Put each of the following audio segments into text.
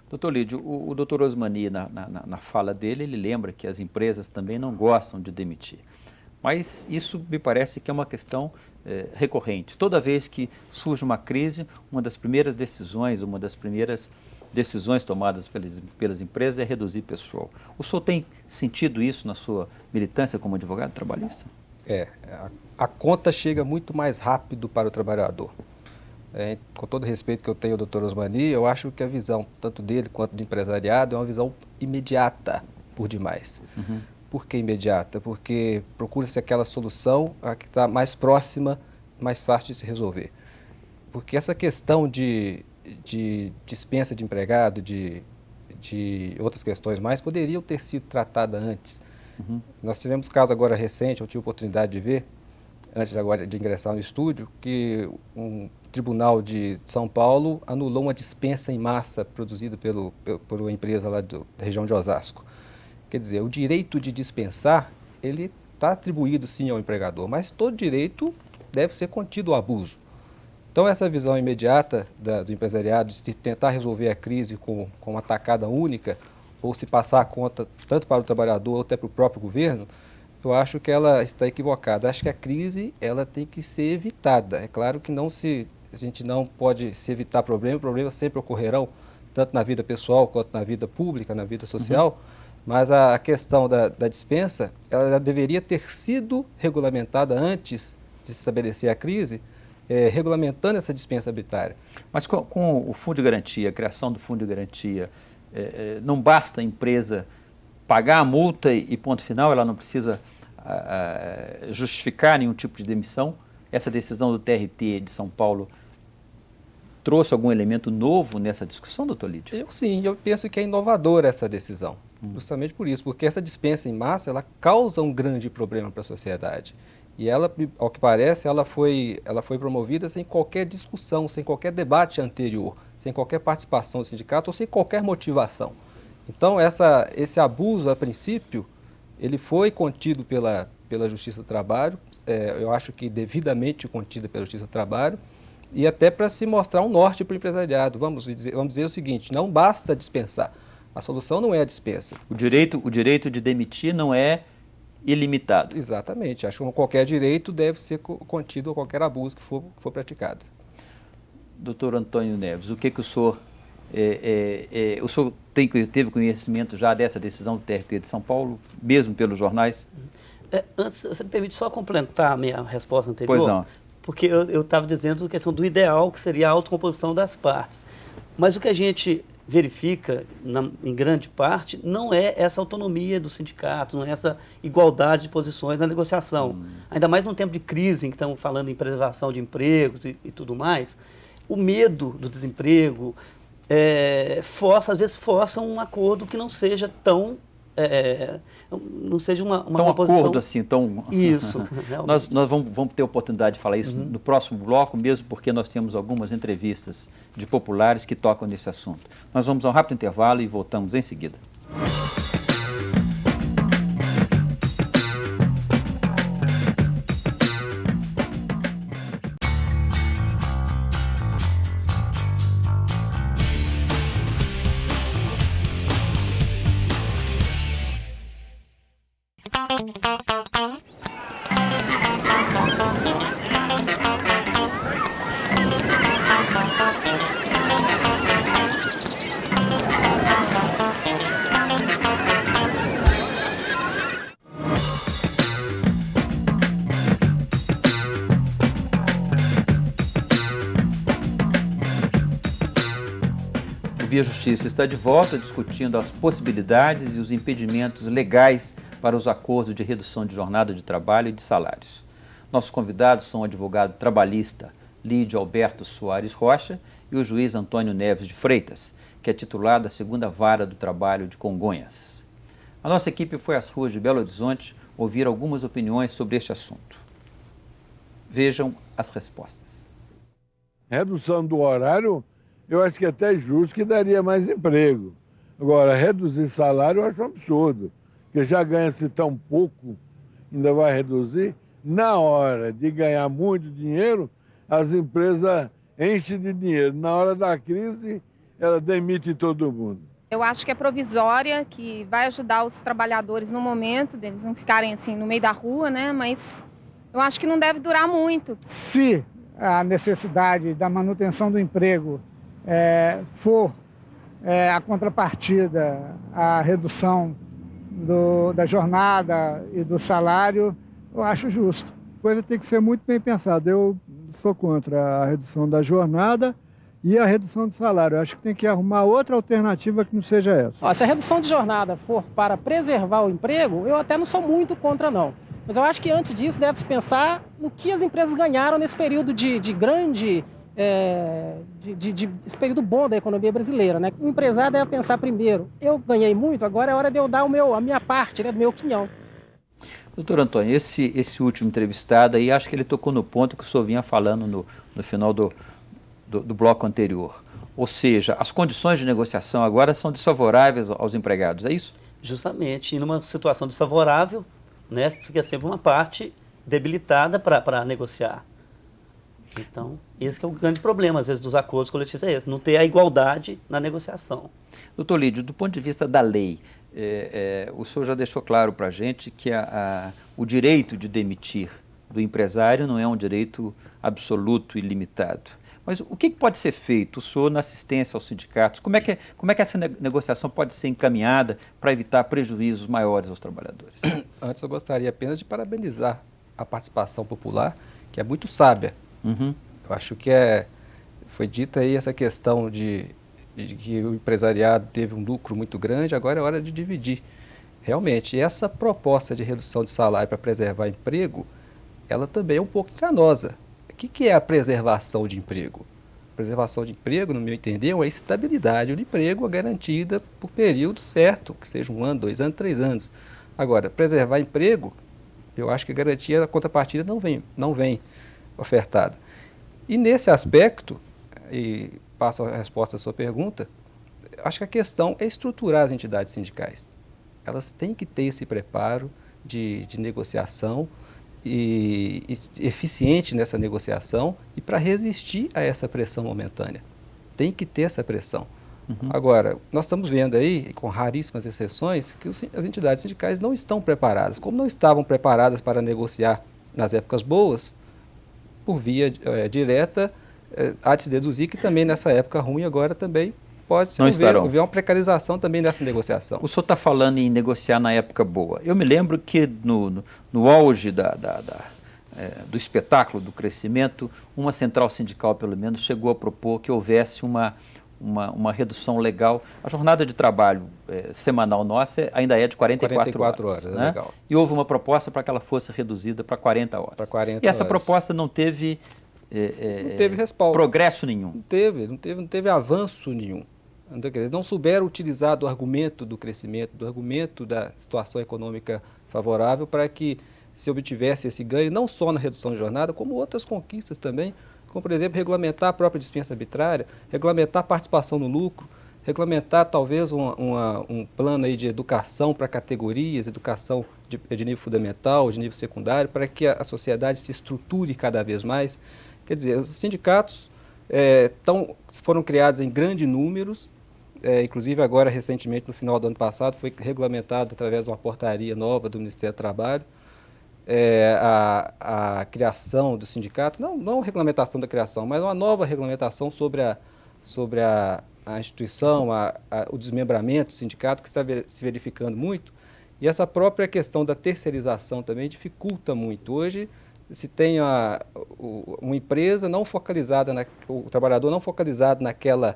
Doutor Lídio, o doutor Osmani, na fala dele, ele lembra que as empresas também não gostam de demitir. Mas isso me parece que é uma questão recorrente. Toda vez que surge uma crise, uma das primeiras decisões tomadas pelas empresas é reduzir pessoal. O senhor tem sentido isso na sua militância como advogado trabalhista? A conta chega muito mais rápido para o trabalhador. Com todo o respeito que eu tenho ao Dr. Osmani, eu acho que a visão, tanto dele quanto do empresariado, é uma visão imediata por demais. Uhum. Por que imediata? Porque procura-se aquela solução que está mais próxima, mais fácil de se resolver. Porque essa questão de dispensa de empregado, de outras questões mais, poderiam ter sido tratadas antes. Uhum. Nós tivemos caso agora recente, eu tive a oportunidade de ver, antes agora de ingressar no estúdio, que um tribunal de São Paulo anulou uma dispensa em massa produzida por uma empresa lá da região de Osasco. Quer dizer, o direito de dispensar, ele está atribuído sim ao empregador, mas todo direito deve ser contido ao abuso. Então essa visão imediata do empresariado de tentar resolver a crise com uma tacada única, ou se passar a conta tanto para o trabalhador ou até para o próprio governo, eu acho que ela está equivocada. Acho que a crise ela tem que ser evitada. É claro que a gente não pode se evitar problemas sempre ocorrerão, tanto na vida pessoal quanto na vida pública, na vida social, mas a questão da dispensa, ela já deveria ter sido regulamentada antes de se estabelecer a crise, regulamentando essa dispensa arbitrária. Mas com o fundo de garantia, a criação do fundo de garantia, não basta a empresa pagar a multa e ponto final, ela não precisa justificar nenhum tipo de demissão? Essa decisão do TRT de São Paulo trouxe algum elemento novo nessa discussão, doutor Lídio? Eu penso que é inovadora essa decisão, justamente por isso, porque essa dispensa em massa, ela causa um grande problema para a sociedade. E ela, ao que parece, ela foi promovida sem qualquer discussão, sem qualquer debate anterior, sem qualquer participação do sindicato ou sem qualquer motivação. Então, esse abuso, a princípio, ele foi contido pela Justiça do Trabalho, eu acho que devidamente contido pela Justiça do Trabalho, e até para se mostrar um norte para o empresariado. Vamos dizer o seguinte, não basta dispensar, a solução não é a dispensa. O direito de demitir não é ilimitado. Exatamente, acho que qualquer direito deve ser contido a qualquer abuso que for praticado. Doutor Antônio Neves, o que o senhor... o senhor teve conhecimento já dessa decisão do TRT de São Paulo, mesmo pelos jornais? Antes, você me permite só complementar a minha resposta anterior? Pois não. Porque eu estava dizendo a questão do ideal, que seria a autocomposição das partes. Mas o que a gente verifica, em grande parte, não é essa autonomia do sindicato, não é essa igualdade de posições na negociação. Ainda mais num tempo de crise, em que estamos falando em preservação de empregos e tudo mais, o medo do desemprego às vezes força um acordo que não seja tão... não seja uma composição... acordo assim, tão... Isso. Nós vamos ter oportunidade de falar isso no próximo bloco, mesmo porque nós temos algumas entrevistas de populares que tocam nesse assunto. Nós vamos a um rápido intervalo e voltamos em seguida. O Via Justiça está de volta discutindo as possibilidades e os impedimentos legais para os acordos de redução de jornada de trabalho e de salários. Nossos convidados são o advogado trabalhista Lídio Alberto Soares Rocha e o juiz Antônio Neves de Freitas, que é titular da 2ª Vara do Trabalho de Congonhas. A nossa equipe foi às ruas de Belo Horizonte ouvir algumas opiniões sobre este assunto. Vejam as respostas. Redução do horário, eu acho que é até justo, que daria mais emprego. Agora, reduzir salário eu acho um absurdo, porque já ganha-se tão pouco, ainda vai reduzir. Na hora de ganhar muito dinheiro, as empresas enchem de dinheiro. Na hora da crise, ela demite todo mundo. Eu acho que é provisória, que vai ajudar os trabalhadores no momento, deles não ficarem assim no meio da rua, né? Mas eu acho que não deve durar muito. Se a necessidade da manutenção do emprego for a contrapartida, a redução da jornada e do salário, eu acho justo. A coisa tem que ser muito bem pensada. Eu sou contra a redução da jornada e a redução do salário. Eu acho que tem que arrumar outra alternativa que não seja essa. Se a redução de jornada for para preservar o emprego, eu até não sou muito contra, não. Mas eu acho que antes disso deve-se pensar no que as empresas ganharam nesse período esse período bom da economia brasileira, né? O empresário deve pensar primeiro, eu ganhei muito, agora é hora de eu dar a minha parte, né, do meu quinhão. Doutor Antônio, esse último entrevistado aí, acho que ele tocou no ponto que o senhor vinha falando no final do bloco anterior. Ou seja, as condições de negociação agora são desfavoráveis aos empregados, é isso? Justamente, e numa situação desfavorável, né, fica sempre uma parte debilitada para negociar. Então, esse que é o grande problema, às vezes, dos acordos coletivos, é esse, não ter a igualdade na negociação. Doutor Lídio, do ponto de vista da lei, o senhor já deixou claro para a gente que o direito de demitir do empresário não é um direito absoluto e limitado. Mas o que pode ser feito, o senhor, na assistência aos sindicatos? Como é que essa negociação pode ser encaminhada para evitar prejuízos maiores aos trabalhadores? Antes, eu gostaria apenas de parabenizar a participação popular, que é muito sábia. Uhum. Eu acho que foi dita aí essa questão de que o empresariado teve um lucro muito grande, agora é hora de dividir. Realmente, essa proposta de redução de salário para preservar emprego, ela também é um pouco enganosa. O que é a preservação de emprego? Preservação de emprego, no meu entender, é a estabilidade do emprego garantida por período certo, que seja 1 ano, 2 anos, 3 anos. Agora, preservar emprego, eu acho que a garantia da contrapartida não vem ofertada. E nesse aspecto, e passo a resposta à sua pergunta, acho que a questão é estruturar as entidades sindicais. Elas têm que ter esse preparo de negociação e eficiente nessa negociação e para resistir a essa pressão momentânea. Tem que ter essa pressão. Uhum. Agora, nós estamos vendo aí, com raríssimas exceções, que as entidades sindicais não estão preparadas. Como não estavam preparadas para negociar nas épocas boas, por via direta, há de se deduzir que também nessa época ruim agora também pode ser haver uma precarização também nessa negociação. O senhor está falando em negociar na época boa. Eu me lembro que no auge do espetáculo, do crescimento, uma central sindical, pelo menos, chegou a propor que houvesse uma redução legal. A jornada de trabalho semanal nossa ainda é de 44 horas, né? Legal. E houve uma proposta para que ela fosse reduzida para 40 horas. E essa proposta não teve, não teve respaldo. Progresso nenhum. Não teve avanço nenhum. Não souberam utilizar do argumento do crescimento, do argumento da situação econômica favorável para que se obtivesse esse ganho, não só na redução de jornada, como outras conquistas também, como, por exemplo, regulamentar a própria dispensa arbitrária, regulamentar a participação no lucro, regulamentar talvez um plano aí de educação para categorias, educação de nível fundamental, de nível secundário, para que a sociedade se estruture cada vez mais. Quer dizer, os sindicatos foram criados em grandes números, inclusive agora recentemente, no final do ano passado, foi regulamentado através de uma portaria nova do Ministério do Trabalho, a criação do sindicato, não a regulamentação da criação, mas uma nova regulamentação sobre a instituição, o desmembramento do sindicato, que está se verificando muito, e essa própria questão da terceirização também dificulta muito. Hoje se tem uma empresa não focalizada, o trabalhador não focalizado naquela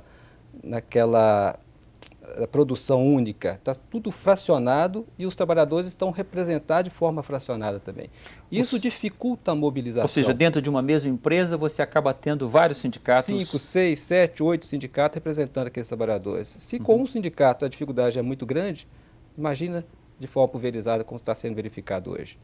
produção única, está tudo fracionado e os trabalhadores estão representados de forma fracionada também. Isso dificulta a mobilização. Ou seja, dentro de uma mesma empresa você acaba tendo vários sindicatos. 5, 6, 7, 8 sindicatos representando aqueles trabalhadores. Se com um sindicato a dificuldade é muito grande, imagina de forma pulverizada como está sendo verificado hoje.